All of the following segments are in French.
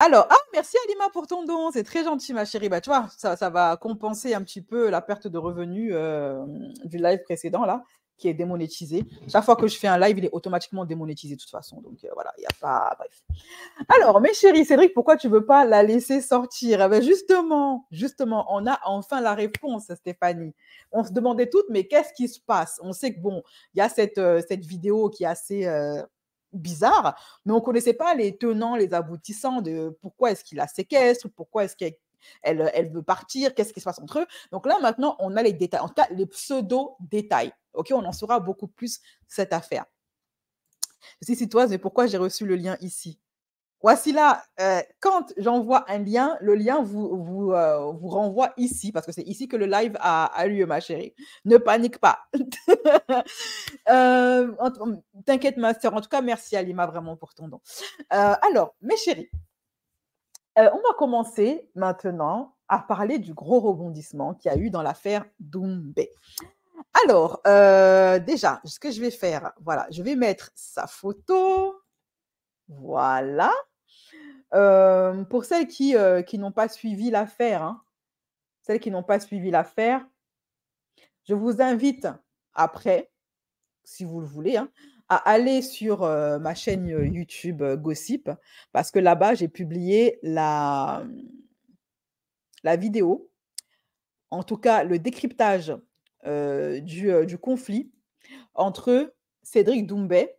Alors, ah, merci Alima pour ton don, c'est très gentil ma chérie. Bah, tu vois, ça va compenser un petit peu la perte de revenus du live précédent là, qui est démonétisé. Chaque fois que je fais un live, il est automatiquement démonétisé de toute façon. Donc voilà, il n'y a pas. Bref. Alors, mes chéris, Cédric, pourquoi tu ne veux pas la laisser sortir? Eh ben justement, on a enfin la réponse, Stéphanie. On se demandait toutes, mais qu'est-ce qui se passe? On sait que bon, il y a cette vidéo qui est assez bizarre, mais on ne connaissait pas les tenants, les aboutissants de pourquoi est-ce qu'il la séquestre, pourquoi est-ce qu'elle veut partir, qu'est-ce qui se passe entre eux. Donc là, maintenant, on a les détails, en tout cas, les pseudo-détails. OK, on en saura beaucoup plus cette affaire. Je suis citoise, mais pourquoi j'ai reçu le lien ici? Voici là, quand j'envoie un lien, le lien vous renvoie ici, parce que c'est ici que le live a lieu, ma chérie. Ne panique pas. T'inquiète, ma soeur. En tout cas, merci Alima vraiment pour ton don. Alors, mes chéris, on va commencer maintenant à parler du gros rebondissement qu'il y a eu dans l'affaire Doumbé. Alors, déjà, ce que je vais faire, voilà, je vais mettre sa photo. Voilà. Pour celles qui n'ont pas suivi l'affaire, hein, celles qui n'ont pas suivi l'affaire, je vous invite après, si vous le voulez, hein, à aller sur ma chaîne YouTube Gossip, parce que là-bas, j'ai publié la vidéo, en tout cas le décryptage du conflit entre Cédric Doumbé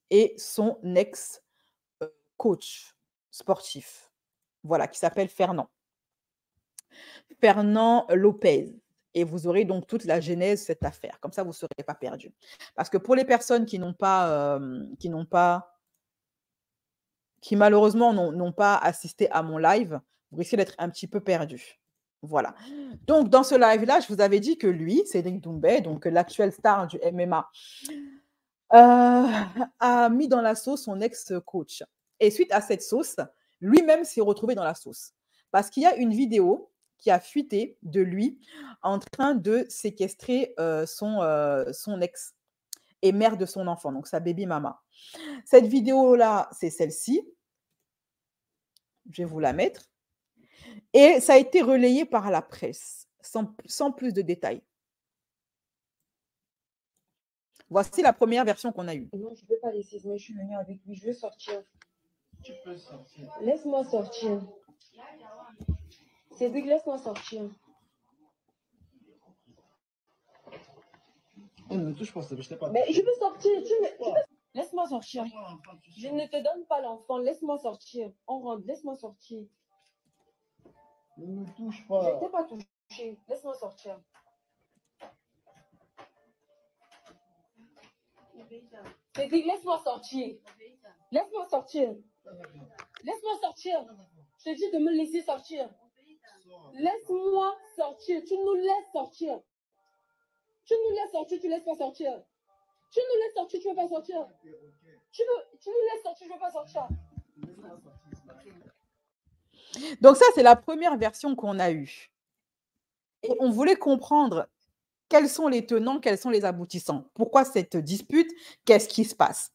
et son ex-coach sportif, voilà, qui s'appelle Fernand Lopez. Et vous aurez donc toute la genèse de cette affaire. Comme ça, vous ne serez pas perdus. Parce que pour les personnes qui malheureusement n'ont pas assisté à mon live, vous risquez d'être un petit peu perdus. Voilà. Donc, dans ce live-là, je vous avais dit que lui, Cédric Doumbé, donc l'actuel star du MMA, a mis dans la sauce son ex-coach. Et suite à cette sauce, lui-même s'est retrouvé dans la sauce. Parce qu'il y a une vidéo qui a fuité de lui en train de séquestrer son ex et mère de son enfant, donc sa baby mama. Cette vidéo-là, c'est celle-ci. Je vais vous la mettre. Et ça a été relayé par la presse, sans plus de détails. Voici la première version qu'on a eue. Non, je ne veux pas laisser, mais je suis venue avec lui. Je veux sortir. Tu peux sortir. Laisse-moi sortir. Cédric, laisse-moi sortir. On ne touche pas ça, je t'ai pas. Mais je veux sortir. Laisse-moi sortir. Je ne te donne pas l'enfant. Laisse-moi sortir. On rentre. Laisse-moi sortir. Ne me touche pas. Je ne t'ai pas touché. Laisse-moi sortir. Cédric, laisse-moi sortir. Laisse-moi sortir. Laisse-moi sortir. Je te dis de me laisser sortir. Laisse-moi sortir. Tu nous laisses sortir. Tu nous laisses sortir, tu laisses pas sortir. Tu nous laisses sortir, tu veux pas sortir. Tu nous laisses sortir, je veux pas sortir. Donc ça, c'est la première version qu'on a eue. Et on voulait comprendre quels sont les tenants, quels sont les aboutissants. Pourquoi cette dispute? Qu'est-ce qui se passe?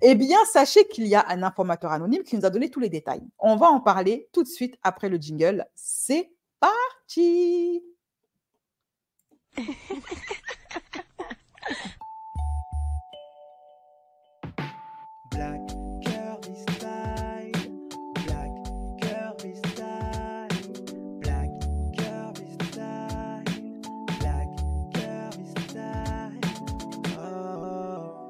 Eh bien, sachez qu'il y a un informateur anonyme qui nous a donné tous les détails. On va en parler tout de suite après le jingle. C'est parti. Black Kirby style, Black Kirby style, Black Kirby style, Black Kirby style. Oh.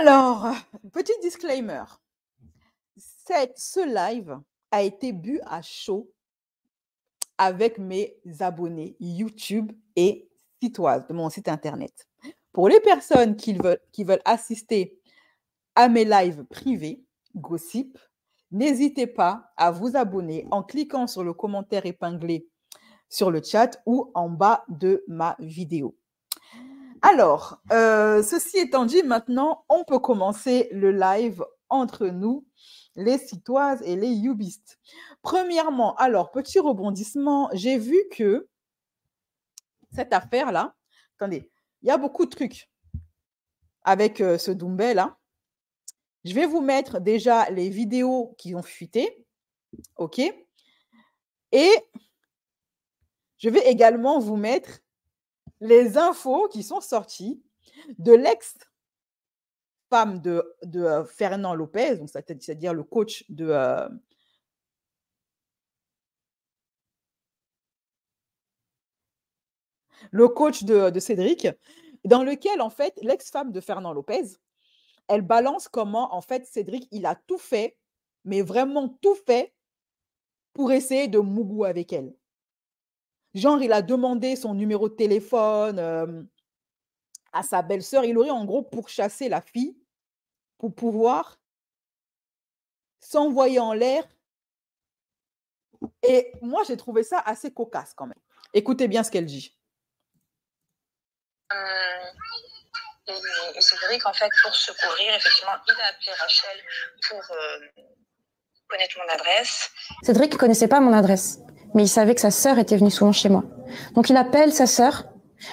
Alors, petit disclaimer. Ce live a été bu à chaud avec mes abonnés YouTube et citoises de mon site internet. Pour les personnes qui veulent assister à mes lives privés, Gossip, n'hésitez pas à vous abonner en cliquant sur le commentaire épinglé sur le chat ou en bas de ma vidéo. Alors, ceci étant dit, maintenant, on peut commencer le live entre nous, les citoises et les youbistes. Premièrement, alors, petit rebondissement, j'ai vu que cette affaire-là, attendez, il y a beaucoup de trucs avec ce Doumbé-là. Je vais vous mettre déjà les vidéos qui ont fuité, OK? Et je vais également vous mettre les infos qui sont sorties de l'ex-femme de Fernand Lopez, donc c'est-à-dire le coach de Cédric, dans lequel, en fait, l'ex-femme de Fernand Lopez, elle balance comment, en fait, Cédric, il a tout fait, mais vraiment tout fait pour essayer de mougou avec elle. Genre, il a demandé son numéro de téléphone à sa belle-sœur. Il aurait en gros pourchassé la fille pour pouvoir s'envoyer en l'air. Et moi, j'ai trouvé ça assez cocasse quand même. Écoutez bien ce qu'elle dit. Et Cédric, en fait, pour secourir, effectivement, il a appelé Rachel pour connaître mon adresse. Cédric ne connaissait pas mon adresse, mais il savait que sa sœur était venue souvent chez moi. Donc il appelle sa sœur,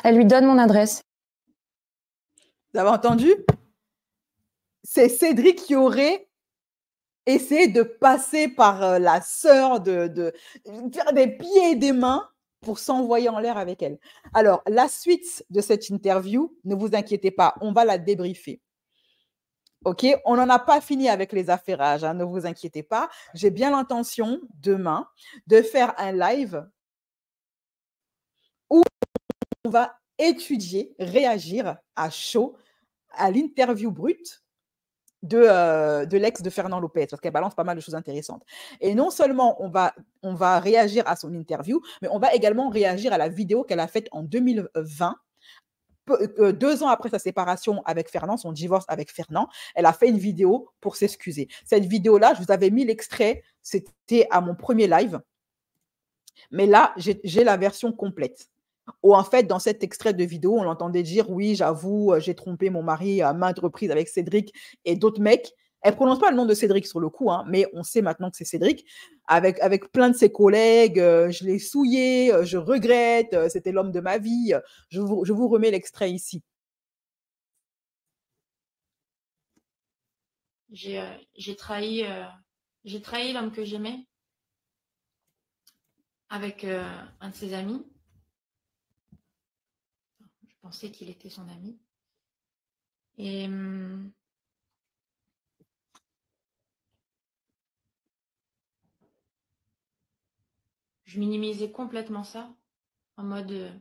elle lui donne mon adresse. Vous avez entendu? C'est Cédric qui aurait essayé de passer par la sœur, de faire des pieds et des mains pour s'envoyer en l'air avec elle. Alors, la suite de cette interview, ne vous inquiétez pas, on va la débriefer. OK? On n'en a pas fini avec les affairages, hein, ne vous inquiétez pas. J'ai bien l'intention, demain, de faire un live où on va étudier, réagir à chaud à l'interview brute de l'ex de Fernand Lopez, parce qu'elle balance pas mal de choses intéressantes. Et non seulement on va réagir à son interview, mais on va également réagir à la vidéo qu'elle a faite en 2020, 2 ans après sa séparation avec Fernand, son divorce avec Fernand. Elle a fait une vidéo pour s'excuser. Cette vidéo-là, je vous avais mis l'extrait, c'était à mon premier live, mais là, j'ai la version complète. Où en fait, dans cet extrait de vidéo, on l'entendait dire: oui, j'avoue, j'ai trompé mon mari à maintes reprises avec Cédric et d'autres mecs. Elle ne prononce pas le nom de Cédric sur le coup, hein, mais on sait maintenant que c'est Cédric, avec plein de ses collègues. Je l'ai souillé, je regrette, c'était l'homme de ma vie. Je vous remets l'extrait ici. J'ai trahi l'homme que j'aimais avec un de ses amis. Je pensais qu'il était son ami. Et je minimisais complètement ça, en mode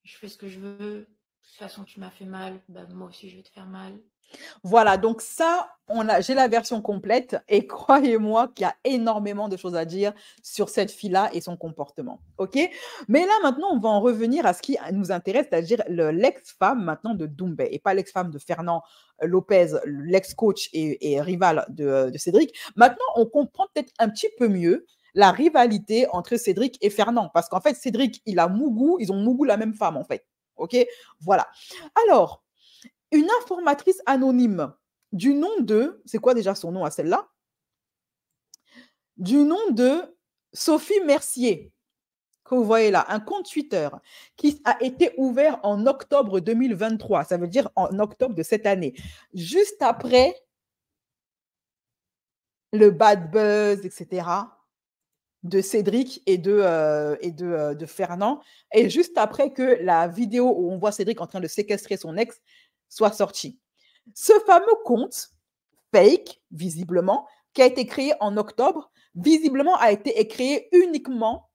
je fais ce que je veux, de toute façon tu m'as fait mal, bah, moi aussi je vais te faire mal. Voilà, donc ça, j'ai la version complète et croyez-moi qu'il y a énormément de choses à dire sur cette fille-là et son comportement. OK? Mais là, maintenant, on va en revenir à ce qui nous intéresse, c'est-à-dire l'ex-femme maintenant de Doumbé et pas l'ex-femme de Fernand Lopez, l'ex-coach et rival de Cédric. Maintenant, on comprend peut-être un petit peu mieux la rivalité entre Cédric et Fernand parce qu'en fait, Cédric, ils ont mougou la même femme en fait. OK? Voilà. Alors, une informatrice anonyme du nom de, c'est quoi déjà son nom à celle-là? Du nom de Sophie Mercier, que vous voyez là, un compte Twitter qui a été ouvert en octobre 2023, ça veut dire en octobre de cette année, juste après le bad buzz, etc., de Cédric et de Fernand, et juste après que la vidéo où on voit Cédric en train de séquestrer son ex soit sortie. Ce fameux compte fake, visiblement, qui a été créé en octobre, visiblement a été créé uniquement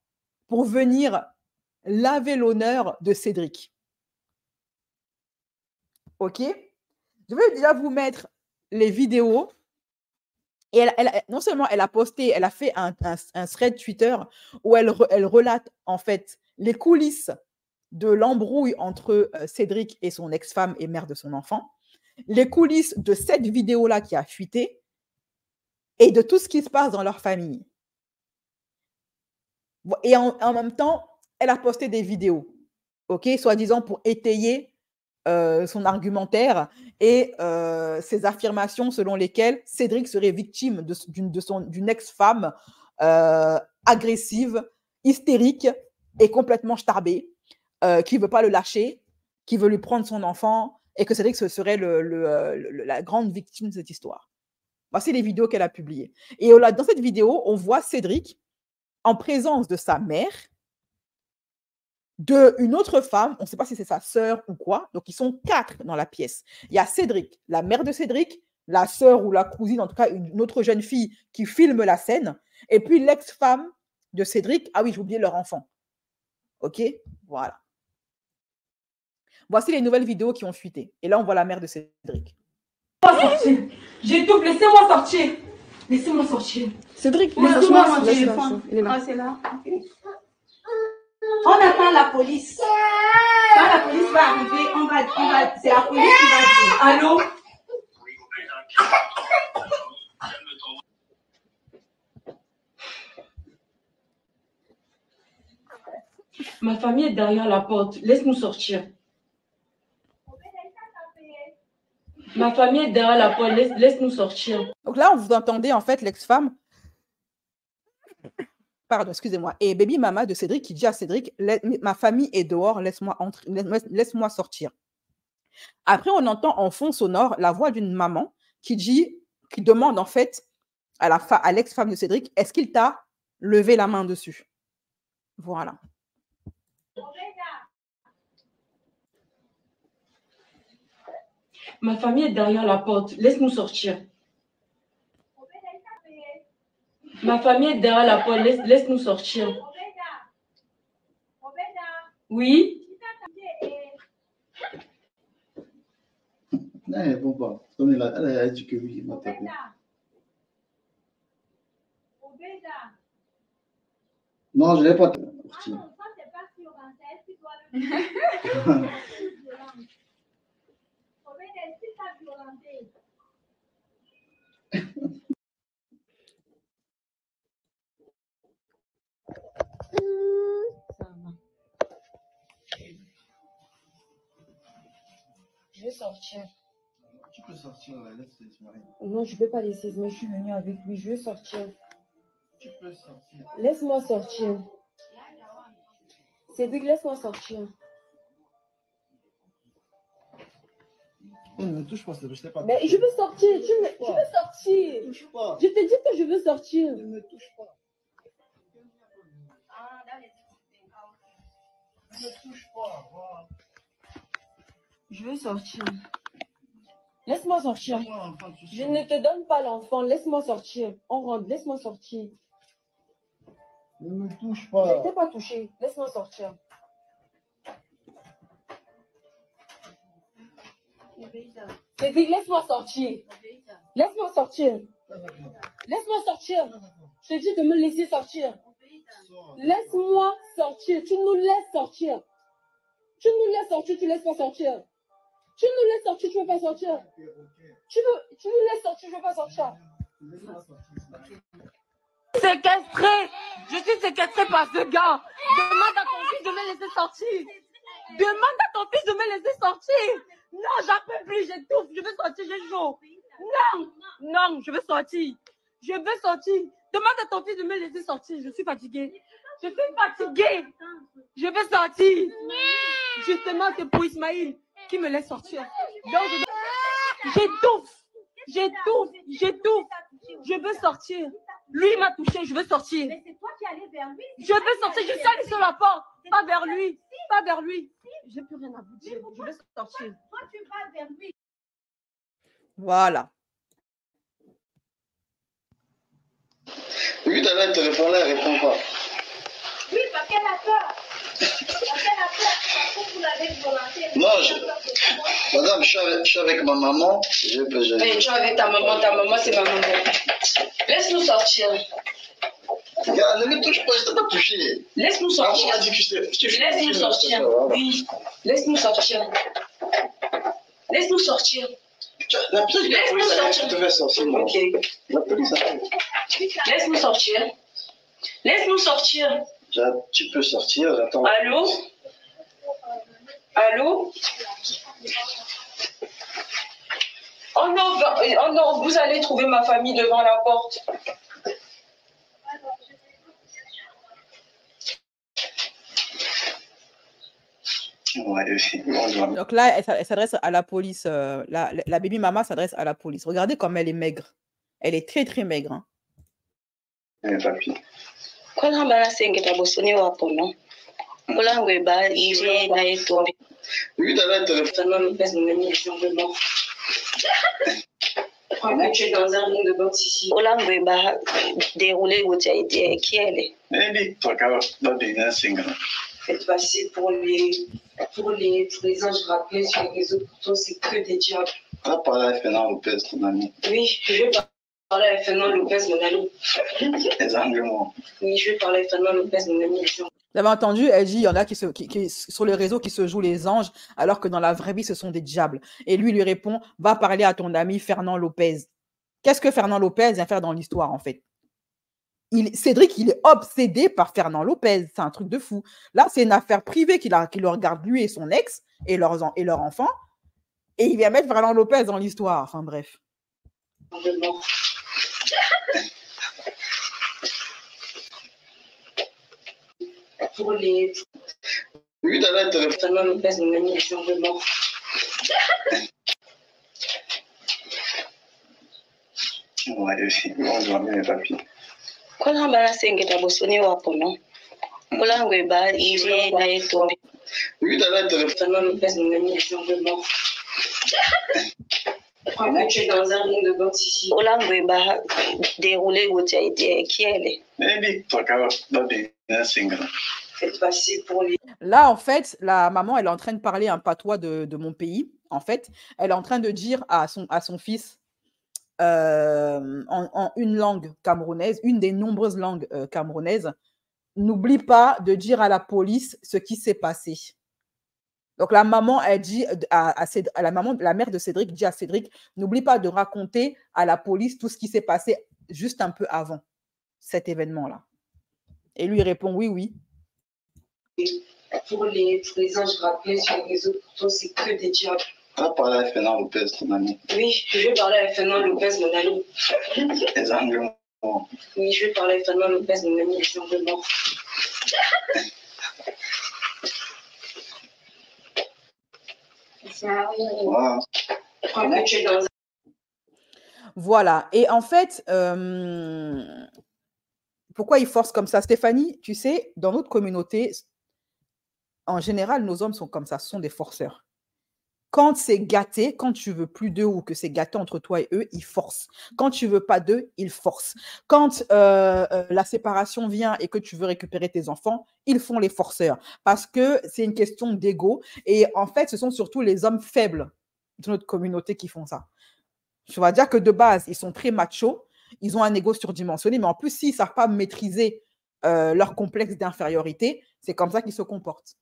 pour venir laver l'honneur de Cédric. OK? Je vais déjà vous mettre les vidéos. Et non seulement elle a posté, elle a fait un thread Twitter où elle relate en fait les coulisses de l'embrouille entre Cédric et son ex-femme et mère de son enfant, les coulisses de cette vidéo-là qui a fuité et de tout ce qui se passe dans leur famille. Et en même temps, elle a posté des vidéos, OK, soi-disant pour étayer son argumentaire et ses affirmations selon lesquelles Cédric serait victime d'une ex-femme agressive, hystérique et complètement starbée, qui ne veut pas le lâcher, qui veut lui prendre son enfant et que Cédric ce serait la grande victime de cette histoire. Voici les vidéos qu'elle a publiées. Et dans cette vidéo, on voit Cédric en présence de sa mère, d'une autre femme, on ne sait pas si c'est sa sœur ou quoi, donc ils sont 4 dans la pièce. Il y a Cédric, la mère de Cédric, la sœur ou la cousine, en tout cas une autre jeune fille qui filme la scène, et puis l'ex-femme de Cédric. Ah oui, j'ai oublié leur enfant. Ok, voilà. Voici les nouvelles vidéos qui ont fuité. Et là, on voit la mère de Cédric. J'ai tout, laissez-moi sortir. Laissez-moi sortir. Cédric, Laissez-moi sortir. il est là. Ah, c'est là. On attend la police. Quand la police va arriver, c'est la police qui va dire. Allô? Ma famille est derrière la porte. Laisse-nous sortir. Ma famille est derrière la porte. Laisse-nous sortir. Donc là, vous entendez en fait l'ex-femme. Pardon, excusez-moi. Et baby mama de Cédric qui dit à Cédric, ma famille est dehors, laisse-moi sortir. Après, on entend en fond sonore la voix d'une maman qui demande en fait à l'ex-femme de Cédric, est-ce qu'il t'a levé la main dessus? Voilà. Ma famille est derrière la porte. Laisse-nous sortir. Ma famille est derrière la porte. Laisse-nous sortir. Oui? Non, bon, pas. Comme elle a dit que oui, il m'a tapé. Non, je ne l'ai pas tapé. Je vais sortir. Tu peux sortir, laisse Ismaël. Non, je ne peux pas laisser Ismaël. Je suis venue avec lui. Je vais sortir. Tu peux sortir. Laisse-moi sortir. Cédric, laisse-moi sortir. Ne me touche pas, je t'ai pas. Mais je veux sortir. Je veux sortir. Ne me touche pas. Je te dis que je veux sortir. Ne me touche pas. Ne me touche pas. Voilà. Je veux sortir. Laisse-moi sortir. Moi, l'enfant, tu Je sors. ne te donne pas l'enfant. Laisse-moi sortir. On rentre. Laisse-moi sortir. Ne me touche Je pas. ne t'ai pas touché. Laisse-moi sortir. Cédric, laisse-moi sortir. Laisse-moi sortir. Laisse-moi sortir. Je te dis de me laisser sortir. Laisse-moi sortir. Tu nous laisses sortir. Tu nous laisses sortir. Tu ne laisses pas sortir. Tu nous laisses sortir. Tu ne veux pas sortir. Tu nous laisses sortir. Je ne veux pas sortir. Séquestré. Je suis séquestré par ce gars. Demande à ton fils de me laisser sortir. Demande à ton fils de me laisser sortir. Non, j'en peux plus, j'étouffe, je veux sortir, j'ai chaud. Non, non, je veux sortir. Je veux sortir. Demande à ton fils de me laisser sortir, je suis fatiguée. Je suis fatiguée. Je veux sortir. Justement, c'est pour Ismaël qui me laisse sortir. Donc, j'étouffe, j'étouffe, j'étouffe. Je veux sortir. Lui m'a touché, je veux sortir. Mais c'est toi qui allais vers lui. Je veux sortir, je suis allée sur la porte. Pas vers lui, pas vers lui. J'ai plus rien à vous dire, je veux sortir. Toi, tu vas vers lui. Voilà. Oui, tout à l'heure, le téléphone là, elle répond pas. Oui, parce qu'elle a peur. Parce qu'elle a peur. Parce que vous l'avez volonté. Non, madame, je suis avec ma maman. Mais tu es avec ta maman c'est ma maman. Laisse-nous sortir. Regarde, ne me touche pas, je t'ai pas touché. Laisse-nous sortir. Maman a dit que Laisse-nous sortir. Oui, laisse-nous sortir. Laisse-nous sortir. La police, Laisse-nous sortir. tu devais sortir. Ok. La police arrive. Laisse-nous sortir. Laisse-nous sortir. Tu peux sortir, j'attends. Allô? Allô? Oh non, vous allez trouver ma famille devant la porte. Donc là, elle s'adresse à la police. La baby mama s'adresse à la police. Regardez comme elle est maigre. Elle est très, très maigre. Hein. Papi. Kola bana sengeta bosoni wapo no. Kola ngweba ije na etombi. Oui, t'avais un téléphone. Fernand Lopez nous met simplement. Crois que tu es dans un ring de boxe ici. Kola ngweba dérouler votre idée qui elle est. Mais dis, toi, quand tu as un single. Faites passer pour les anges rappelés sur les réseaux, pourtant c'est que des diables. Tu as parlé à Fernand Lopez, ton ami. Oui, je vais parler à Fernand Lopez, mon ami. Les Anglemans. Oui, je vais parler à Fernand Lopez, mon ami. Vous avez entendu, elle dit, il y en a qui sur les réseaux qui se jouent les anges, alors que dans la vraie vie, ce sont des diables. Et lui répond, va parler à ton ami Fernand Lopez. Qu'est-ce que Fernand Lopez vient faire dans l'histoire, en fait? Cédric, il est obsédé par Fernand Lopez. C'est un truc de fou. Là, c'est une affaire privée qui le regarde, lui et son ex, et leur enfant. Et il vient mettre Fernand Lopez dans l'histoire. Enfin, bref. Pour les... Oui, t'avais un téléphone. Fernand Lopez nous met simplement. Ouais, aussi. On doit bien, papi. Kola bana sengeta bosoni wapo no. Kola ngweba ije na etombi. Oui, t'avais un téléphone. Fernand Lopez nous met simplement. Crois que tu es dans un ring de boxe ici. Kola ngweba dérouler votre idée qui elle est. Mais dis, toi, quand tu as un single. Faites passer pour les... Là, en fait, la maman, elle est en train de parler un patois de mon pays. En fait, elle est en train de dire à son fils, en une langue camerounaise, une des nombreuses langues camerounaises, n'oublie pas de dire à la police ce qui s'est passé. Donc, la maman, elle dit la mère de Cédric dit à Cédric, n'oublie pas de raconter à la police tout ce qui s'est passé juste un peu avant cet événement-là. Et lui, il répond oui, oui. Pour les anges rappelés sur les réseaux, pourtant c'est que des diables. Tu as parlé à Fernand Lopez, ton ami. Oui, je vais parler à Fernand Lopez, mon ami. Les Anglemans. Oui, je vais parler à Fernand Lopez, mon ami, simplement. Wow. Crois que tu es dans un... Voilà. Et en fait, pourquoi ils forcent comme ça? Stéphanie, tu sais, dans notre communauté, en général, nos hommes sont comme ça, ce sont des forceurs. Quand c'est gâté, quand tu veux plus d'eux ou que c'est gâté entre toi et eux, ils forcent. Quand tu veux pas d'eux, ils forcent. Quand la séparation vient et que tu veux récupérer tes enfants, ils font les forceurs parce que c'est une question d'ego. Et en fait, ce sont surtout les hommes faibles de notre communauté qui font ça. Je vais dire que de base, ils sont très machos, ils ont un ego surdimensionné, mais en plus, s'ils ne savent pas maîtriser leur complexe d'infériorité, c'est comme ça qu'ils se comportent.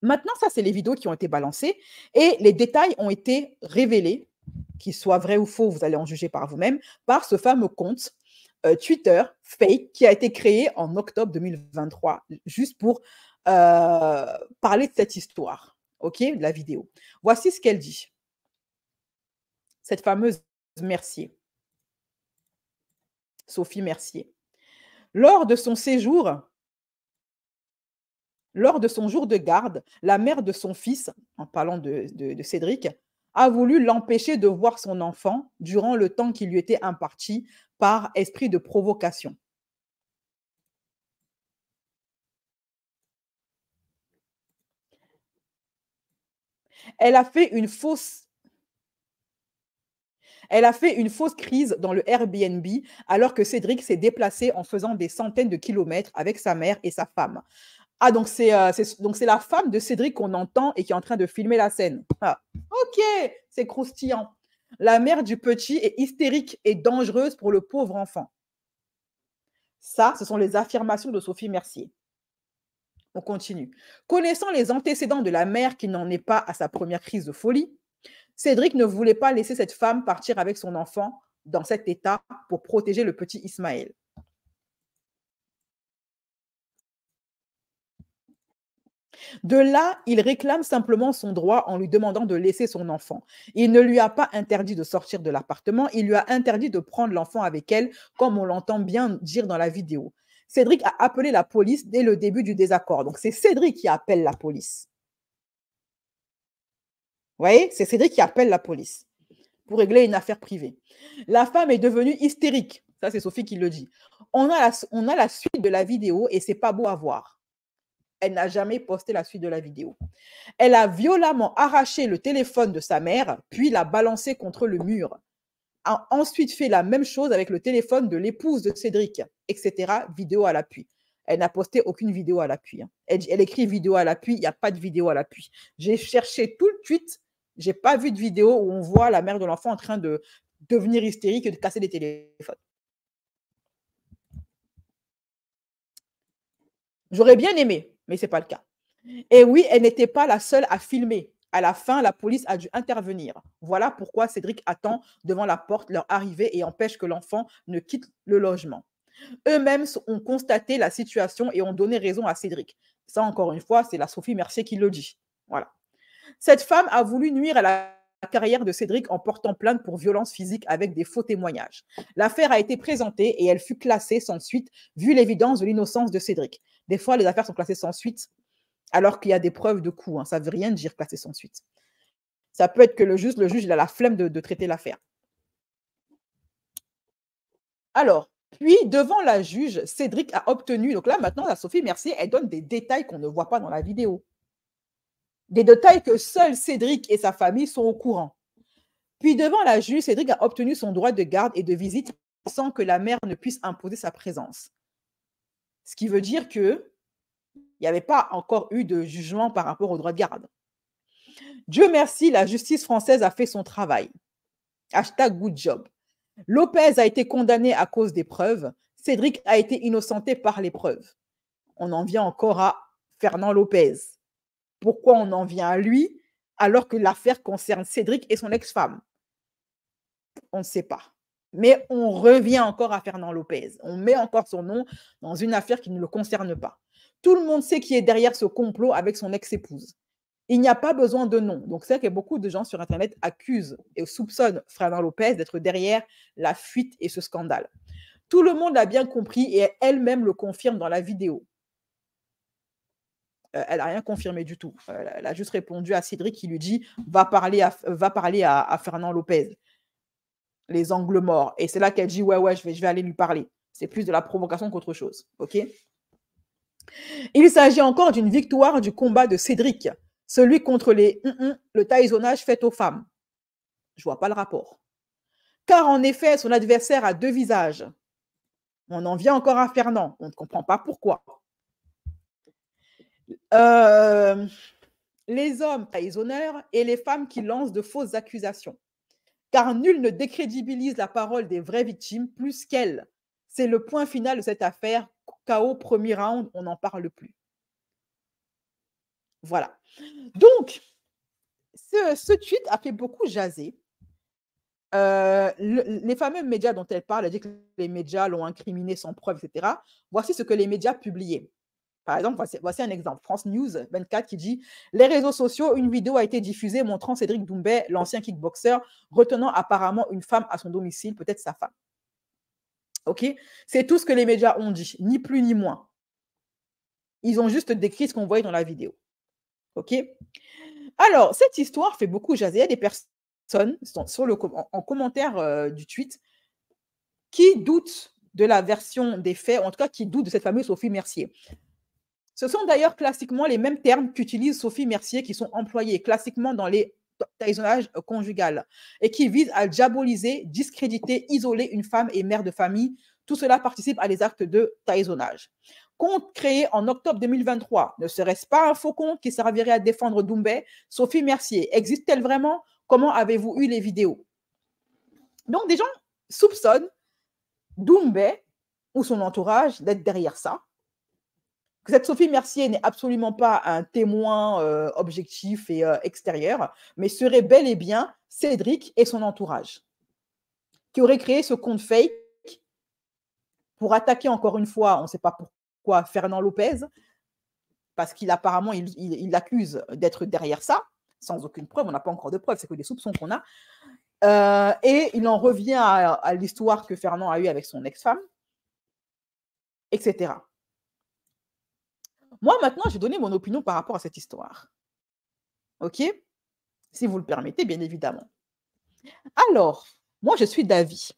Maintenant, ça, c'est les vidéos qui ont été balancées et les détails ont été révélés, qu'ils soient vrais ou faux, vous allez en juger par vous-même, par ce fameux compte Twitter fake qui a été créé en octobre 2023, juste pour parler de cette histoire, ok, de la vidéo. Voici ce qu'elle dit. Cette fameuse Mercier, Sophie Mercier. Lors de son jour de garde, la mère de son fils, en parlant de Cédric, a voulu l'empêcher de voir son enfant durant le temps qui lui était imparti par esprit de provocation. Elle a fait une fausse crise dans le Airbnb alors que Cédric s'est déplacé en faisant des centaines de kilomètres avec sa mère et sa femme. Ah, donc c'est la femme de Cédric qu'on entend et qui est en train de filmer la scène. Ah, ok, c'est croustillant. La mère du petit est hystérique et dangereuse pour le pauvre enfant. Ça, ce sont les affirmations de Sophie Mercier. On continue. Connaissant les antécédents de la mère qui n'en est pas à sa première crise de folie, Cédric ne voulait pas laisser cette femme partir avec son enfant dans cet état pour protéger le petit Ismaël. De là, il réclame simplement son droit en lui demandant de laisser son enfant. Il ne lui a pas interdit de sortir de l'appartement, il lui a interdit de prendre l'enfant avec elle, comme on l'entend bien dire dans la vidéo. Cédric a appelé la police dès le début du désaccord. Donc, c'est Cédric qui appelle la police. Vous voyez, c'est Cédric qui appelle la police. pour régler une affaire privée. La femme est devenue hystérique. Ça, c'est Sophie qui le dit. On a la suite de la vidéo et c'est pas beau à voir. Elle n'a jamais posté la suite de la vidéo. Elle a violemment arraché le téléphone de sa mère, puis l'a balancé contre le mur. A ensuite fait la même chose avec le téléphone de l'épouse de Cédric, etc. Vidéo à l'appui. Elle n'a posté aucune vidéo à l'appui. Elle écrit vidéo à l'appui, il n'y a pas de vidéo à l'appui. J'ai cherché tout le tweet, je n'ai pas vu de vidéo où on voit la mère de l'enfant en train de devenir hystérique et de casser des téléphones. J'aurais bien aimé, mais ce n'est pas le cas. Et oui, elle n'était pas la seule à filmer. À la fin, la police a dû intervenir. Voilà pourquoi Cédric attend devant la porte leur arrivée et empêche que l'enfant ne quitte le logement. Eux-mêmes ont constaté la situation et ont donné raison à Cédric. Ça, encore une fois, c'est la Sophie Mercier qui le dit. Voilà. Cette femme a voulu nuire à la carrière de Cédric en portant plainte pour violence physique avec des faux témoignages. L'affaire a été présentée et elle fut classée sans suite, vu l'évidence de l'innocence de Cédric. Des fois, les affaires sont classées sans suite alors qu'il y a des preuves de coup. Ça ne veut rien dire classé sans suite. Ça peut être que le juge il a la flemme de traiter l'affaire. Alors, puis, devant la juge, Cédric a obtenu, donc là, maintenant, la Sophie Mercier, elle donne des détails qu'on ne voit pas dans la vidéo. Des détails que seul Cédric et sa famille sont au courant. Puis, devant la juge, Cédric a obtenu son droit de garde et de visite sans que la mère ne puisse imposer sa présence. Ce qui veut dire qu'il n'y avait pas encore eu de jugement par rapport au droit de garde. Dieu merci, la justice française a fait son travail. #good job. Lopez a été condamné à cause des preuves. Cédric a été innocenté par les preuves. On en vient encore à Fernand Lopez. Pourquoi on en vient à lui alors que l'affaire concerne Cédric et son ex-femme? On ne sait pas. Mais on revient encore à Fernand Lopez. On met encore son nom dans une affaire qui ne le concerne pas. Tout le monde sait qui est derrière ce complot avec son ex-épouse. Il n'y a pas besoin de nom. Donc, c'est vrai que beaucoup de gens sur Internet accusent et soupçonnent Fernand Lopez d'être derrière la fuite et ce scandale. Tout le monde l'a bien compris et elle-même le confirme dans la vidéo. Elle n'a rien confirmé du tout. Elle a juste répondu à Cédric qui lui dit « va parler à Fernand Lopez ». Les angles morts. Et c'est là qu'elle dit « ouais, je vais aller lui parler ». C'est plus de la provocation qu'autre chose. Ok. Il s'agit encore d'une victoire du combat de Cédric, celui contre le taïsonnage fait aux femmes. Je ne vois pas le rapport. Car en effet, son adversaire a deux visages. On en vient encore à Fernand. On ne comprend pas pourquoi. Les hommes taïsonneurs et les femmes qui lancent de fausses accusations. Car nul ne décrédibilise la parole des vraies victimes plus qu'elles. C'est le point final de cette affaire. KO, premier round, on n'en parle plus. Voilà. Donc, ce tweet a fait beaucoup jaser. Les fameux médias dont elle parle, elle dit que les médias l'ont incriminé sans preuve, etc. Voici ce que les médias publiaient. Par exemple, voici un exemple. France News 24 qui dit « Les réseaux sociaux, une vidéo a été diffusée montrant Cédric Doumbé, l'ancien kickboxer, retenant apparemment une femme à son domicile, peut-être sa femme. » Ok. C'est tout ce que les médias ont dit, ni plus ni moins. Ils ont juste décrit ce qu'on voyait dans la vidéo. Ok. Alors, cette histoire fait beaucoup jaser. Il y a des personnes en commentaire du tweet qui doutent de la version des faits, ou en tout cas qui doutent de cette fameuse Sophie Mercier. Ce sont d'ailleurs classiquement les mêmes termes qu'utilise Sophie Mercier qui sont employés classiquement dans les taïsonnages conjugal et qui visent à diaboliser, discréditer, isoler une femme et mère de famille. Tout cela participe à des actes de taïsonnage. Compte créé en octobre 2023, ne serait-ce pas un faux compte qui servirait à défendre Doumbé? Sophie Mercier, existe-t-elle vraiment? Comment avez-vous eu les vidéos? Donc, des gens soupçonnent Doumbé ou son entourage d'être derrière ça. Que cette Sophie Mercier n'est absolument pas un témoin objectif et extérieur, mais serait bel et bien Cédric et son entourage, qui auraient créé ce compte fake pour attaquer encore une fois, on ne sait pas pourquoi, Fernand Lopez, parce qu'il apparemment, il l'accuse d'être derrière ça, sans aucune preuve, on n'a pas encore de preuves, c'est que des soupçons qu'on a. Et il en revient à l'histoire que Fernand a eue avec son ex-femme, etc. Moi, maintenant, je vais donner mon opinion par rapport à cette histoire. OK? Si vous le permettez, bien évidemment. Alors, moi, je suis d'avis,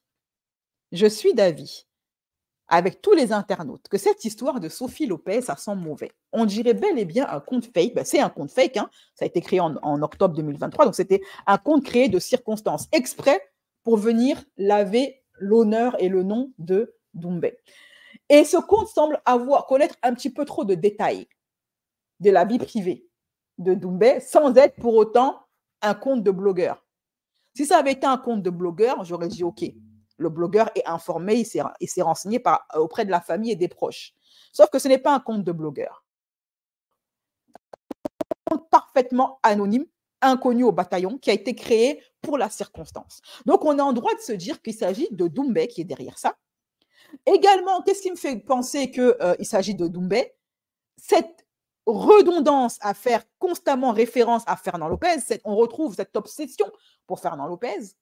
avec tous les internautes, que cette histoire de Sophie Lopez, ça sent mauvais. On dirait bel et bien un compte fake. Ben, c'est un compte fake, hein. Ça a été créé en octobre 2023, donc c'était un compte créé de circonstances, exprès pour venir laver l'honneur et le nom de Doumbé. Et ce compte semble connaître un petit peu trop de détails de la vie privée de Doumbé, sans être pour autant un compte de blogueur. Si ça avait été un compte de blogueur, j'aurais dit OK. Le blogueur est informé, il s'est renseigné auprès de la famille et des proches. Sauf que ce n'est pas un compte de blogueur. Un compte parfaitement anonyme, inconnu au bataillon, qui a été créé pour la circonstance. Donc, on est en droit de se dire qu'il s'agit de Doumbé qui est derrière ça. Également, qu'est-ce qui me fait penser qu'il s'agit de Doumbé? Cette redondance à faire constamment référence à Fernand Lopez, on retrouve cette obsession pour Fernand Lopez.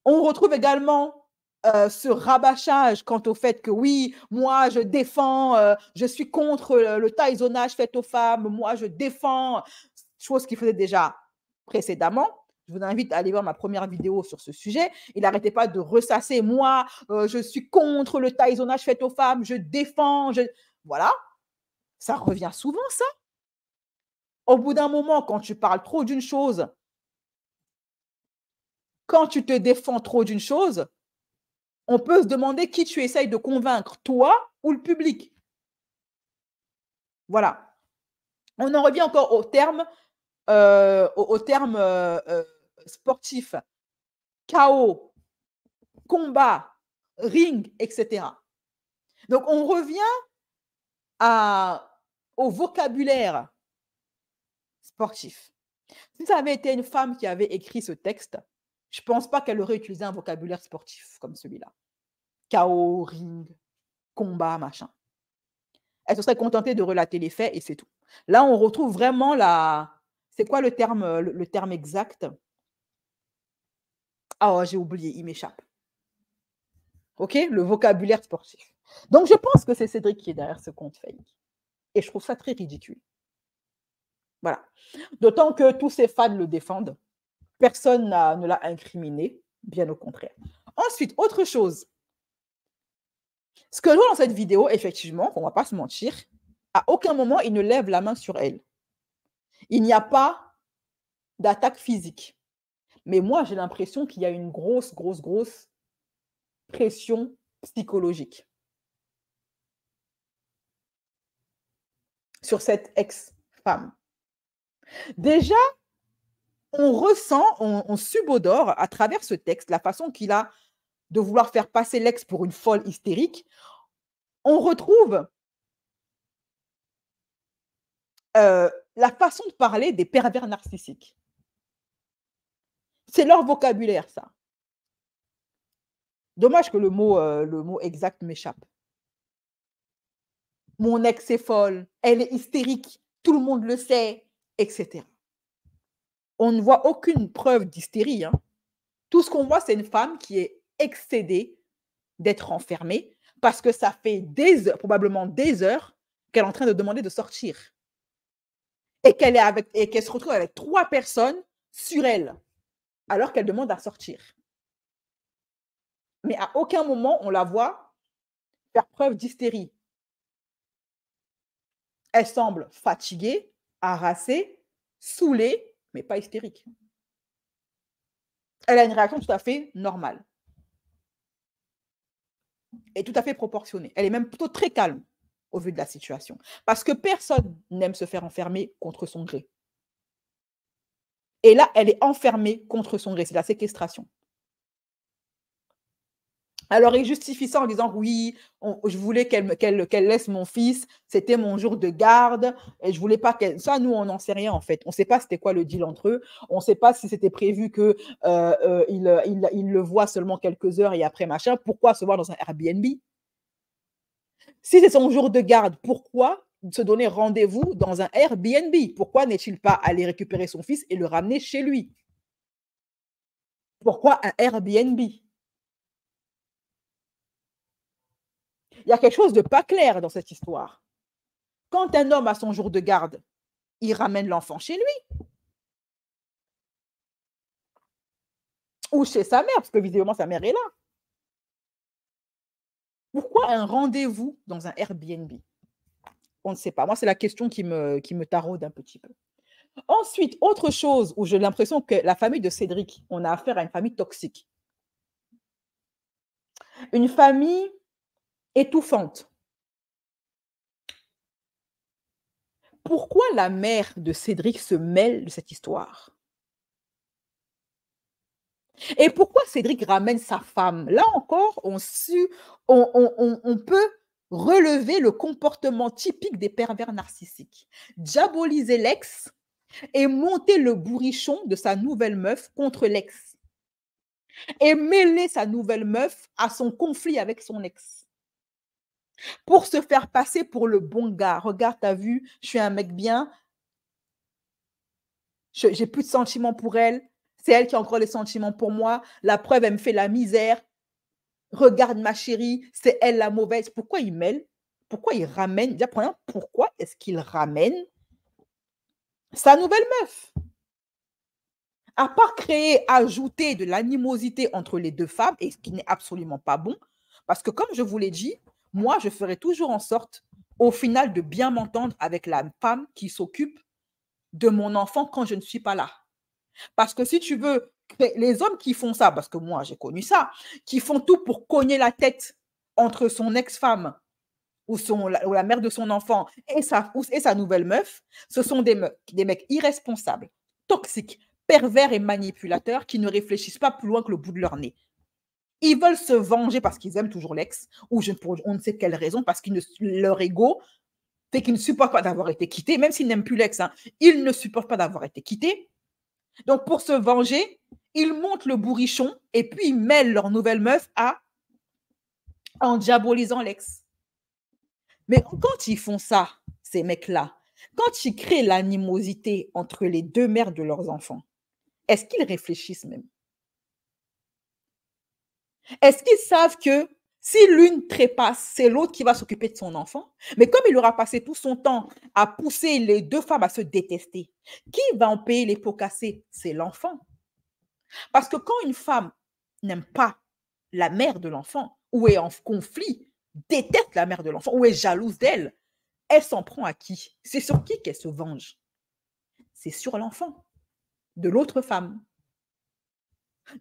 On retrouve également ce rabâchage quant au fait que oui, moi je défends, je suis contre le taillonnage fait aux femmes, moi je défends, chose qu'il faisait déjà précédemment. Je vous invite à aller voir ma première vidéo sur ce sujet. Il n'arrêtait pas de ressasser, moi je suis contre le taillonnage fait aux femmes, je défends, voilà. Ça revient souvent, ça. Au bout d'un moment, quand tu parles trop d'une chose, quand tu te défends trop d'une chose, on peut se demander qui tu essayes de convaincre, toi ou le public. Voilà. On en revient encore au terme sportif. KO, combat, ring, etc. Donc, on revient au vocabulaire sportif. Si ça avait été une femme qui avait écrit ce texte, je ne pense pas qu'elle aurait utilisé un vocabulaire sportif comme celui-là. KO, ring, combat, machin. Elle se serait contentée de relater les faits et c'est tout. Là, on retrouve vraiment c'est quoi le terme exact? Ah, oh, j'ai oublié, il m'échappe. OK? Le vocabulaire sportif. Donc, je pense que c'est Cédric qui est derrière ce compte fake. Et je trouve ça très ridicule. Voilà. D'autant que tous ses fans le défendent. Personne ne l'a incriminé, bien au contraire. Ensuite, autre chose. Ce que je vois dans cette vidéo, effectivement, on ne va pas se mentir, à aucun moment, il ne lève la main sur elle. Il n'y a pas d'attaque physique. Mais moi, j'ai l'impression qu'il y a une grosse pression psychologique sur cette ex-femme. Déjà, on ressent, on subodore à travers ce texte la façon qu'il a de vouloir faire passer l'ex pour une folle hystérique. On retrouve la façon de parler des pervers narcissiques. C'est leur vocabulaire, ça. Dommage que le mot exact m'échappe. Mon ex est folle, elle est hystérique, tout le monde le sait, etc. On ne voit aucune preuve d'hystérie. Hein. Tout ce qu'on voit, c'est une femme qui est excédée d'être enfermée parce que ça fait probablement des heures qu'elle est en train de demander de sortir. Et qu'elle se retrouve avec 3 personnes sur elle, alors qu'elle demande à sortir. Mais à aucun moment, on la voit faire preuve d'hystérie. Elle semble fatiguée, harassée, saoulée, mais pas hystérique. Elle a une réaction tout à fait normale. Et tout à fait proportionnée. Elle est même plutôt très calme au vu de la situation. Parce que personne n'aime se faire enfermer contre son gré. Et là, elle est enfermée contre son gré. C'est la séquestration. Alors, il justifie ça en disant, oui, je voulais qu'elle laisse mon fils, c'était mon jour de garde, et je voulais pas qu'elle... Ça, nous, on n'en sait rien, en fait. On ne sait pas c'était quoi le deal entre eux. On ne sait pas si c'était prévu qu'il le voit seulement quelques heures et après, machin. Pourquoi se voir dans un Airbnb? Si c'est son jour de garde, pourquoi se donner rendez-vous dans un Airbnb? Pourquoi n'est-il pas allé récupérer son fils et le ramener chez lui? Pourquoi un Airbnb? Il y a quelque chose de pas clair dans cette histoire. Quand un homme a son jour de garde, il ramène l'enfant chez lui. Ou chez sa mère, parce que visiblement sa mère est là. Pourquoi un rendez-vous dans un Airbnb? On ne sait pas. Moi, c'est la question qui me taraude un petit peu. Ensuite, autre chose où j'ai l'impression que la famille de Cédric, on a affaire à une famille toxique. Une famille étouffante. Pourquoi la mère de Cédric se mêle de cette histoire? Et pourquoi Cédric ramène sa femme? Là encore, on peut relever le comportement typique des pervers narcissiques. Diaboliser l'ex et monter le bourrichon de sa nouvelle meuf contre l'ex. Et mêler sa nouvelle meuf à son conflit avec son ex. Pour se faire passer pour le bon gars. Regarde, t'as vu, je suis un mec bien. J'ai plus de sentiments pour elle. C'est elle qui a encore les sentiments pour moi. La preuve, elle me fait la misère. Regarde ma chérie, c'est elle la mauvaise. Pourquoi il mêle? Pourquoi il ramène? Déjà, premièrement, pourquoi est-ce qu'il ramène sa nouvelle meuf? À part créer, ajouter de l'animosité entre les deux femmes, et ce qui n'est absolument pas bon, parce que comme je vous l'ai dit, moi, je ferai toujours en sorte, au final, de bien m'entendre avec la femme qui s'occupe de mon enfant quand je ne suis pas là. Parce que si tu veux, les hommes qui font ça, parce que moi, j'ai connu ça, qui font tout pour cogner la tête entre son ex-femme ou la mère de son enfant et sa nouvelle meuf, ce sont des mecs irresponsables, toxiques, pervers et manipulateurs qui ne réfléchissent pas plus loin que le bout de leur nez. Ils veulent se venger parce qu'ils aiment toujours l'ex, ou pour on ne sait quelle raison, parce que leur ego fait qu'ils ne supportent pas d'avoir été quittés, même s'ils n'aiment plus l'ex, hein, ils ne supportent pas d'avoir été quittés. Donc, pour se venger, ils montent le bourrichon et puis ils mêlent leur nouvelle meuf en diabolisant l'ex. Mais quand ils font ça, ces mecs-là, quand ils créent l'animosité entre les deux mères de leurs enfants, est-ce qu'ils réfléchissent même? Est-ce qu'ils savent que si l'une trépasse, c'est l'autre qui va s'occuper de son enfant? Mais comme il aura passé tout son temps à pousser les deux femmes à se détester, qui va en payer les pots cassés? C'est l'enfant. Parce que quand une femme n'aime pas la mère de l'enfant, ou est en conflit, déteste la mère de l'enfant, ou est jalouse d'elle, elle s'en prend à qui? C'est sur qui qu'elle se venge? C'est sur l'enfant de l'autre femme.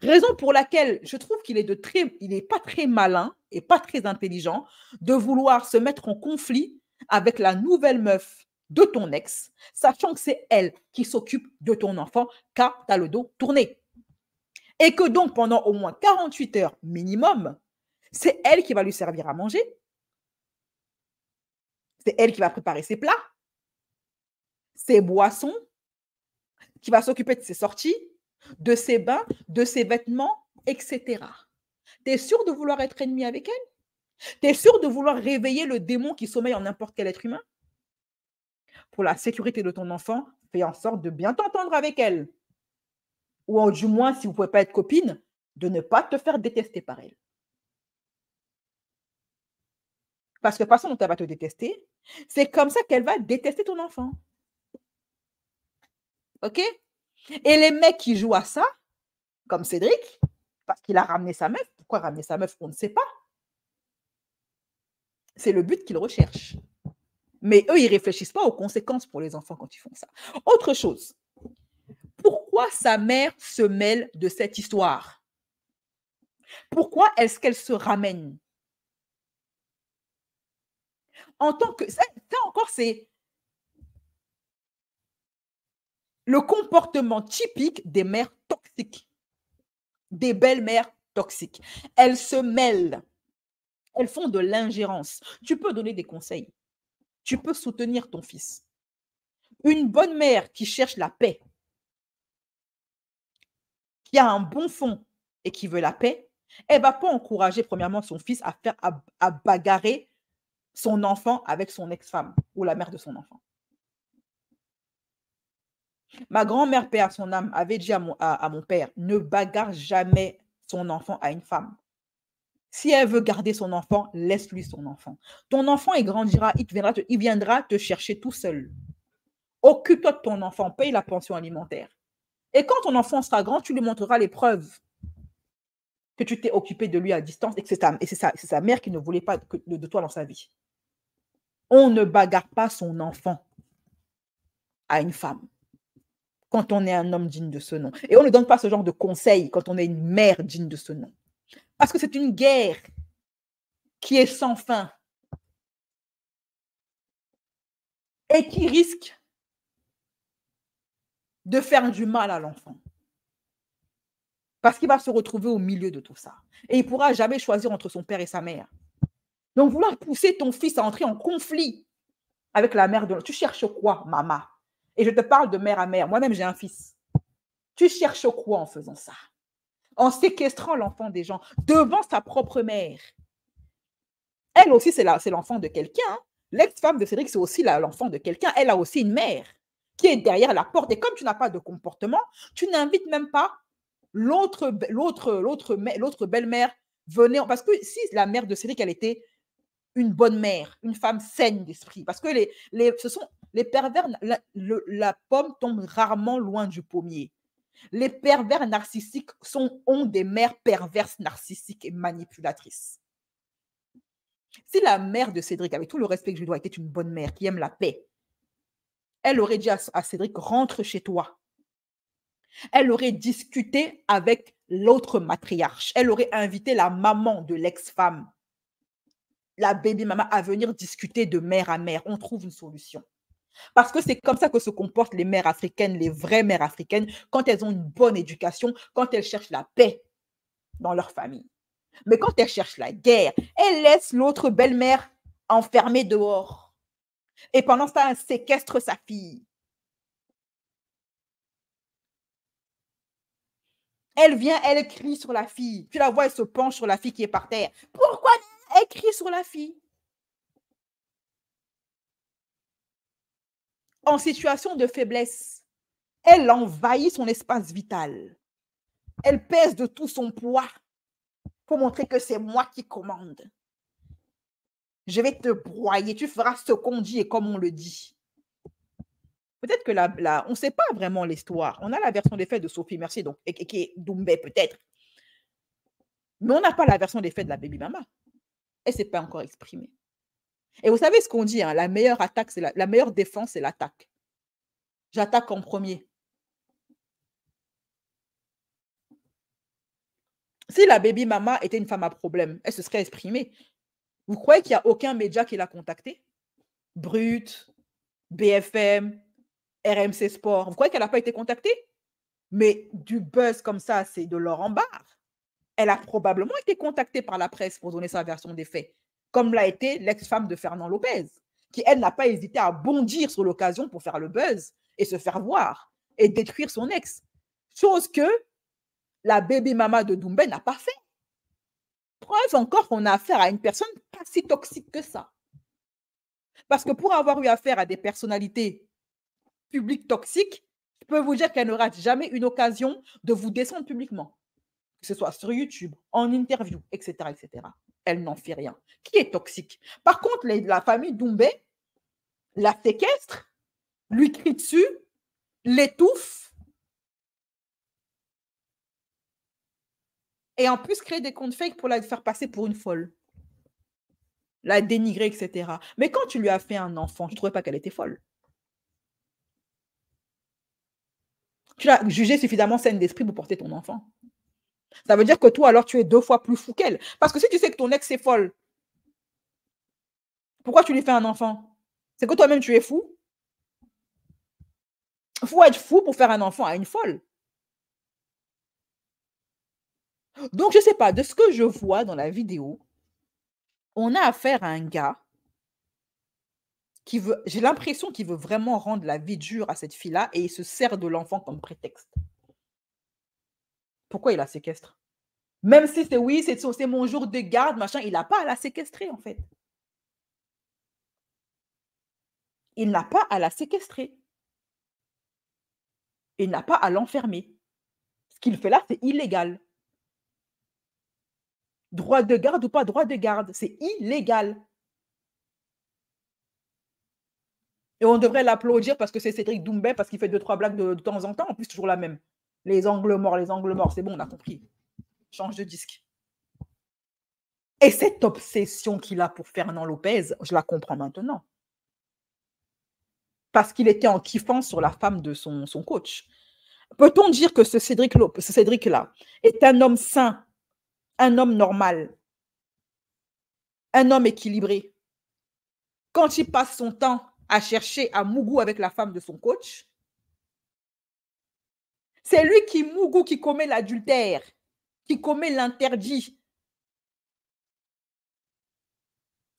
Raison pour laquelle je trouve qu'il n'est pas très malin et pas très intelligent de vouloir se mettre en conflit avec la nouvelle meuf de ton ex, sachant que c'est elle qui s'occupe de ton enfant car tu as le dos tourné. Et que donc, pendant au moins 48 heures minimum, c'est elle qui va lui servir à manger. C'est elle qui va préparer ses plats, ses boissons, qui va s'occuper de ses sorties, de ses bains, de ses vêtements, etc. Tu es sûr de vouloir être ennemi avec elle? Tu es sûr de vouloir réveiller le démon qui sommeille en n'importe quel être humain? Pour la sécurité de ton enfant, fais en sorte de bien t'entendre avec elle. Ou du moins, si vous ne pouvez pas être copine, de ne pas te faire détester par elle. Parce que la façon dont elle va te détester, c'est comme ça qu'elle va détester ton enfant. OK? Et les mecs qui jouent à ça, comme Cédric, parce qu'il a ramené sa meuf, pourquoi ramener sa meuf, on ne sait pas. C'est le but qu'ils recherchent. Mais eux, ils ne réfléchissent pas aux conséquences pour les enfants quand ils font ça. Autre chose, pourquoi sa mère se mêle de cette histoire? Pourquoi est-ce qu'elle se ramène? En tant que... Ça encore, c'est le comportement typique des mères toxiques, des belles-mères toxiques. Elles se mêlent. Elles font de l'ingérence. Tu peux donner des conseils. Tu peux soutenir ton fils. Une bonne mère qui cherche la paix, qui a un bon fond et qui veut la paix, elle ne va pas encourager premièrement son fils à bagarrer son enfant avec son ex-femme ou la mère de son enfant. Ma grand-mère, paix à son âme, avait dit à mon père, ne bagarre jamais son enfant à une femme. Si elle veut garder son enfant, laisse-lui son enfant. Ton enfant, il grandira, il viendra te chercher tout seul. Occupe-toi de ton enfant, paye la pension alimentaire. Et quand ton enfant sera grand, tu lui montreras les preuves que tu t'es occupé de lui à distance et que c'est sa mère qui ne voulait pas de toi dans sa vie. On ne bagarre pas son enfant à une femme quand on est un homme digne de ce nom. Et on ne donne pas ce genre de conseils quand on est une mère digne de ce nom. Parce que c'est une guerre qui est sans fin et qui risque de faire du mal à l'enfant. Parce qu'il va se retrouver au milieu de tout ça. Et il ne pourra jamais choisir entre son père et sa mère. Donc, vouloir pousser ton fils à entrer en conflit avec la mère de l'autre, tu cherches quoi, maman? Et je te parle de mère à mère. Moi-même, j'ai un fils. Tu cherches quoi en faisant ça? En séquestrant l'enfant des gens devant sa propre mère. Elle aussi, c'est l'enfant de quelqu'un. Hein. L'ex-femme de Cédric, c'est aussi l'enfant de quelqu'un. Elle a aussi une mère qui est derrière la porte. Et comme tu n'as pas de comportement, tu n'invites même pas l'autre belle-mère venait. Parce que si la mère de Cédric, elle était une bonne mère, une femme saine d'esprit, parce que ce sont les pervers, la pomme tombe rarement loin du pommier. Les pervers narcissiques ont des mères perverses, narcissiques et manipulatrices. Si la mère de Cédric, avec tout le respect que je lui dois, était une bonne mère qui aime la paix, elle aurait dit à Cédric, rentre chez toi. Elle aurait discuté avec l'autre matriarche. Elle aurait invité la maman de l'ex-femme, la baby mama, à venir discuter de mère à mère. On trouve une solution. Parce que c'est comme ça que se comportent les mères africaines, les vraies mères africaines, quand elles ont une bonne éducation, quand elles cherchent la paix dans leur famille. Mais quand elles cherchent la guerre, elles laissent l'autre belle-mère enfermée dehors. Et pendant ce temps, elle séquestre sa fille. Elle vient, elle crie sur la fille. Tu la vois, elle se penche sur la fille qui est par terre. Pourquoi elle crie sur la fille? En situation de faiblesse, elle envahit son espace vital. Elle pèse de tout son poids pour montrer que c'est moi qui commande. Je vais te broyer, tu feras ce qu'on dit et comme on le dit. Peut-être que on ne sait pas vraiment l'histoire. On a la version des faits de Sophie Mercier, donc, et qui est Doumbé peut-être. Mais on n'a pas la version des faits de la baby mama. Elle ne s'est pas encore exprimée. Et vous savez ce qu'on dit, hein, la meilleure attaque, c'est la meilleure défense, c'est l'attaque. J'attaque en premier. Si la baby mama était une femme à problème, elle se serait exprimée. Vous croyez qu'il n'y a aucun média qui l'a contactée? Brut, BFM, RMC Sport. Vous croyez qu'elle n'a pas été contactée? Mais du buzz comme ça, c'est de l'or en barre. Elle a probablement été contactée par la presse pour donner sa version des faits, comme l'a été l'ex-femme de Fernand Lopez, qui, elle, n'a pas hésité à bondir sur l'occasion pour faire le buzz et se faire voir et détruire son ex. Chose que la baby mama de Doumbé n'a pas fait. Preuve encore qu'on a affaire à une personne pas si toxique que ça. Parce que pour avoir eu affaire à des personnalités publiques toxiques, je peux vous dire qu'elle ne rate jamais une occasion de vous descendre publiquement. Que ce soit sur YouTube, en interview, etc. etc. Elle n'en fait rien. Qui est toxique? Par contre, la famille Doumbé la séquestre, lui crie dessus, l'étouffe, et en plus créer des comptes fake pour la faire passer pour une folle. La dénigrer, etc. Mais quand tu lui as fait un enfant, je ne trouvais pas qu'elle était folle. Tu l'as jugée suffisamment saine d'esprit pour porter ton enfant. Ça veut dire que toi, alors, tu es 2 fois plus fou qu'elle. Parce que si tu sais que ton ex est folle, pourquoi tu lui fais un enfant? C'est que toi-même, tu es fou. Il faut être fou pour faire un enfant à une folle. Donc, je ne sais pas, de ce que je vois dans la vidéo, on a affaire à un gars qui veut, j'ai l'impression qu'il veut vraiment rendre la vie dure à cette fille-là et il se sert de l'enfant comme prétexte. Pourquoi il la séquestre? Même si c'est oui, c'est mon jour de garde, machin, il n'a pas à la séquestrer en fait. Il n'a pas à la séquestrer. Il n'a pas à l'enfermer. Ce qu'il fait là, c'est illégal. Droit de garde ou pas droit de garde, c'est illégal. Et on devrait l'applaudir parce que c'est Cédric Doumbé, parce qu'il fait 2-3 blagues de temps en temps, en plus toujours la même. Les angles morts, c'est bon, on a compris. Change de disque. Et cette obsession qu'il a pour Fernand Lopez, je la comprends maintenant. Parce qu'il était en kiffant sur la femme de son coach. Peut-on dire que ce Cédric-là est un homme sain, un homme normal, un homme équilibré? Quand il passe son temps à chercher à mougou avec la femme de son coach, c'est lui qui mougou, qui commet l'adultère, qui commet l'interdit.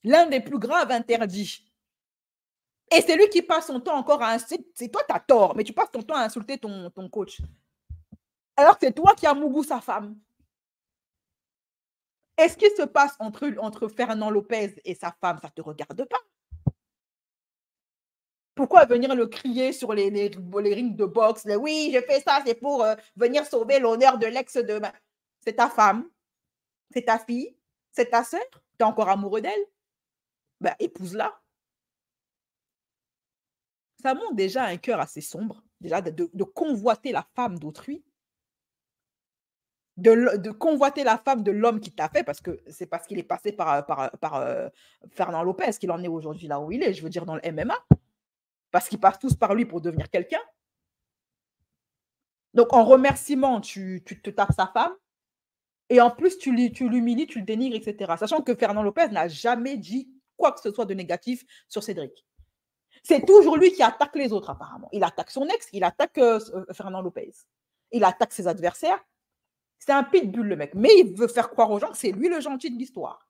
L'un des plus graves interdits. Et c'est lui qui passe son temps encore à insulter. C'est toi, tu as tort, mais tu passes ton temps à insulter ton coach. Alors que c'est toi qui as mougou sa femme. Et ce qui se passe entre Fernand Lopez et sa femme, ça ne te regarde pas. Pourquoi venir le crier sur les rings de boxe? Oui, je fais ça, c'est pour venir sauver l'honneur de l'ex de... C'est ta femme, c'est ta fille, c'est ta sœur. Tu es encore amoureux d'elle? Ben, épouse-la. Ça montre déjà un cœur assez sombre, déjà de convoiter la femme d'autrui, de convoiter la femme de l'homme qui t'a fait, parce que c'est parce qu'il est passé par Fernand Lopez qu'il en est aujourd'hui là où il est, je veux dire dans le MMA, parce qu'ils passent tous par lui pour devenir quelqu'un. Donc en remerciement, tu te tapes sa femme, et en plus tu l'humilies, tu le dénigres, etc. Sachant que Fernand Lopez n'a jamais dit quoi que ce soit de négatif sur Cédric. C'est toujours lui qui attaque les autres, apparemment. Il attaque son ex, il attaque Fernand Lopez. Il attaque ses adversaires. C'est un pitbull, le mec. Mais il veut faire croire aux gens que c'est lui le gentil de l'histoire.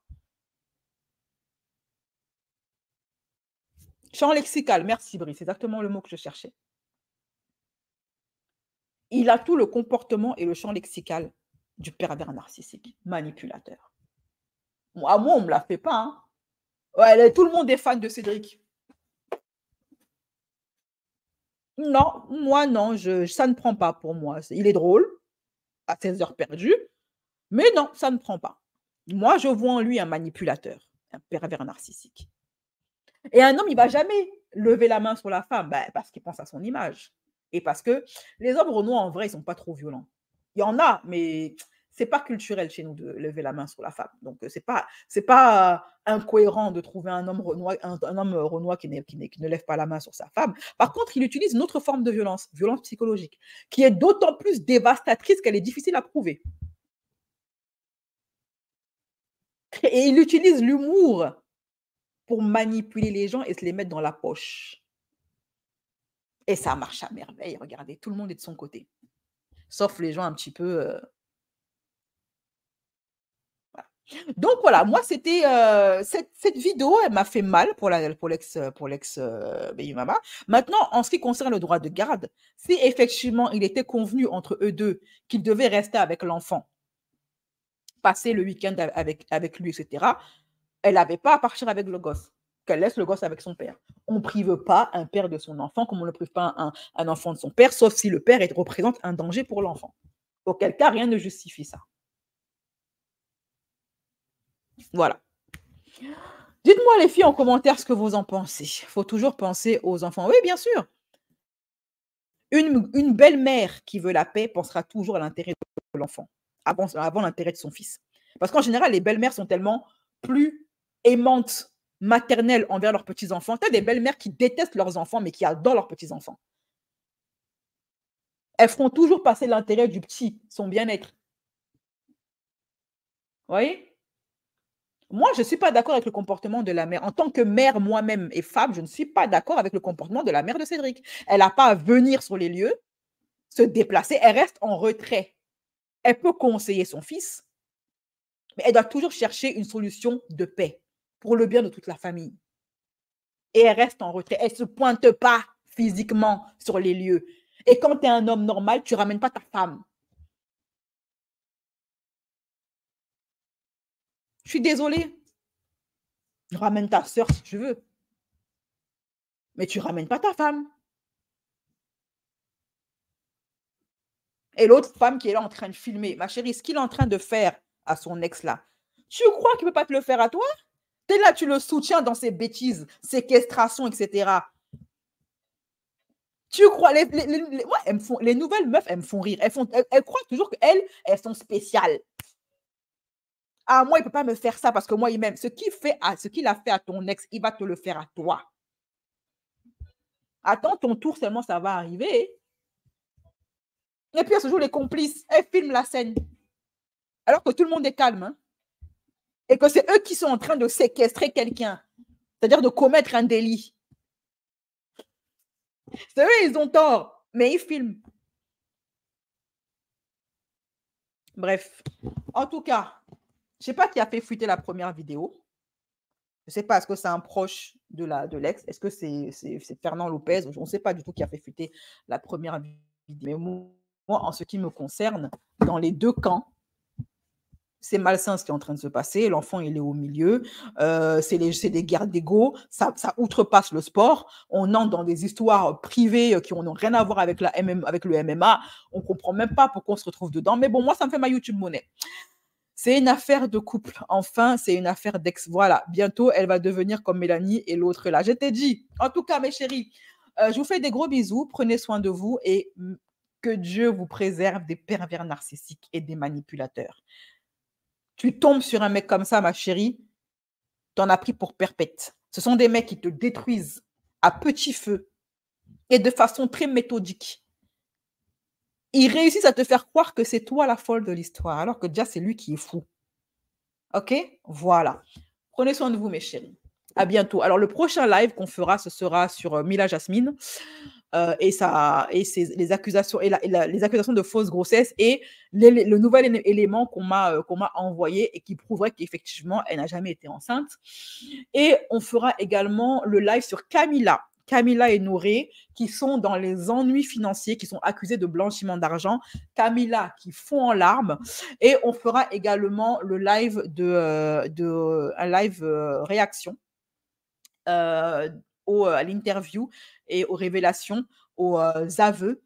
Champ lexical, merci Brice, c'est exactement le mot que je cherchais. Il a tout le comportement et le champ lexical du pervers narcissique, manipulateur. Moi, on ne me la fait pas. Hein. Ouais, tout le monde est fan de Cédric. Non, moi, non, ça ne prend pas pour moi. Il est drôle, à 16 heures perdues, mais non, ça ne prend pas. Moi, je vois en lui un manipulateur, un pervers narcissique. Et un homme, il ne va jamais lever la main sur la femme, parce qu'il pense à son image. Et parce que les hommes renois, en vrai, ils ne sont pas trop violents. Il y en a, mais ce n'est pas culturel chez nous de lever la main sur la femme. Donc, ce n'est pas incohérent de trouver un homme renois qui ne lève pas la main sur sa femme. Par contre, il utilise une autre forme de violence psychologique, qui est d'autant plus dévastatrice qu'elle est difficile à prouver. Et il utilise l'humour pour manipuler les gens et se les mettre dans la poche. Et ça marche à merveille, regardez, tout le monde est de son côté. Sauf les gens un petit peu... Voilà. Donc voilà, moi c'était... cette vidéo, elle m'a fait mal pour l'ex Baby Mama. Maintenant, en ce qui concerne le droit de garde, si effectivement il était convenu entre eux deux qu'ils devaient rester avec l'enfant, passer le week-end avec lui, etc., elle n'avait pas à partir avec le gosse. Qu'elle laisse le gosse avec son père. On ne prive pas un père de son enfant comme on ne prive pas un enfant de son père, sauf si le père représente un danger pour l'enfant. Auquel cas, rien ne justifie ça. Voilà. Dites-moi les filles en commentaire ce que vous en pensez. Il faut toujours penser aux enfants. Oui, bien sûr. Une belle-mère qui veut la paix pensera toujours à l'intérêt de l'enfant, avant l'intérêt de son fils. Parce qu'en général, les belles-mères sont tellement plus aimantes, maternelles envers leurs petits-enfants. Tu as des belles-mères qui détestent leurs enfants, mais qui adorent leurs petits-enfants. Elles feront toujours passer l'intérêt du petit, son bien-être. Vous voyez? Moi, je ne suis pas d'accord avec le comportement de la mère. En tant que mère moi-même et femme, je ne suis pas d'accord avec le comportement de la mère de Cédric. Elle n'a pas à venir sur les lieux, se déplacer, elle reste en retrait. Elle peut conseiller son fils, mais elle doit toujours chercher une solution de paix pour le bien de toute la famille. Et elle reste en retrait. Elle ne se pointe pas physiquement sur les lieux. Et quand tu es un homme normal, tu ne ramènes pas ta femme. Je suis désolée. Ramène ta soeur si tu veux. Mais tu ne ramènes pas ta femme. Et l'autre femme qui est là en train de filmer. Ma chérie, ce qu'il est en train de faire à son ex là, tu crois qu'il ne peut pas te le faire à toi? Tu es là, tu le soutiens dans ses bêtises, séquestration, etc. Tu crois, les nouvelles meufs, elles me font rire. Elles croient toujours qu'elles sont spéciales. Ah, moi, il ne peut pas me faire ça parce que moi, il m'aime. Ce qu'il a fait à ton ex, il va te le faire à toi. Attends ton tour seulement, ça va arriver. Et puis, à ce jour, les complices, elles filment la scène. Alors que tout le monde est calme. Hein, et que c'est eux qui sont en train de séquestrer quelqu'un. C'est-à-dire de commettre un délit. C'est eux, ils ont tort. Mais ils filment. Bref. En tout cas, je ne sais pas qui a fait fuiter la première vidéo. Je ne sais pas, est-ce que c'est un proche de l'ex? Est-ce que c'est Fernand Lopez? On ne sait pas du tout qui a fait fuiter la première vidéo. Mais moi, en ce qui me concerne, dans les deux camps, c'est malsain ce qui est en train de se passer. L'enfant, il est au milieu. C'est des guerres d'ego. Ça outrepasse le sport. On entre dans des histoires privées qui n'ont rien à voir avec le MMA. On ne comprend même pas pourquoi on se retrouve dedans. Mais bon, moi, ça me fait ma YouTube monnaie. C'est une affaire de couple. Enfin, c'est une affaire d'ex. Voilà. Bientôt, elle va devenir comme Mélanie et l'autre là. Je t'ai dit. En tout cas, mes chéris, je vous fais des gros bisous. Prenez soin de vous et que Dieu vous préserve des pervers narcissiques et des manipulateurs. Tu tombes sur un mec comme ça, ma chérie, t'en as pris pour perpète. Ce sont des mecs qui te détruisent à petit feu et de façon très méthodique. Ils réussissent à te faire croire que c'est toi la folle de l'histoire, alors que déjà, c'est lui qui est fou. OK? Voilà. Prenez soin de vous, mes chéris. À bientôt. Alors, le prochain live qu'on fera, ce sera sur Mila Jasmine et les accusations les accusations de fausse grossesse et le nouvel élément qu'on m'a envoyé et qui prouverait qu'effectivement, elle n'a jamais été enceinte. Et on fera également le live sur Camilla et Noré, qui sont dans les ennuis financiers, qui sont accusés de blanchiment d'argent. Camilla qui fond en larmes. Et on fera également le live un live réaction à l'interview et aux révélations, aux aveux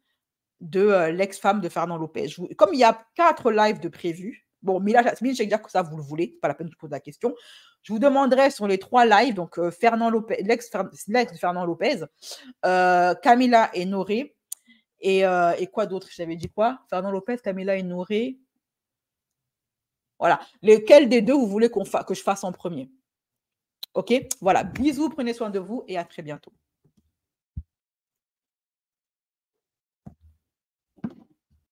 de l'ex-femme de Fernand Lopez. Comme il y a 4 lives de prévus, bon, Mila Jasmine, je sais déjà que ça, vous le voulez, pas la peine de poser la question. Je vous demanderai sur les 3 lives, donc Fernand Lopez, l'ex de Fernand Lopez, Camilla et Noré, et quoi d'autre? J'avais dit quoi? Fernand Lopez, Camilla et Noré. Voilà. Lequel des deux vous voulez que je fasse en premier? OK? Voilà. Bisous, prenez soin de vous et à très bientôt.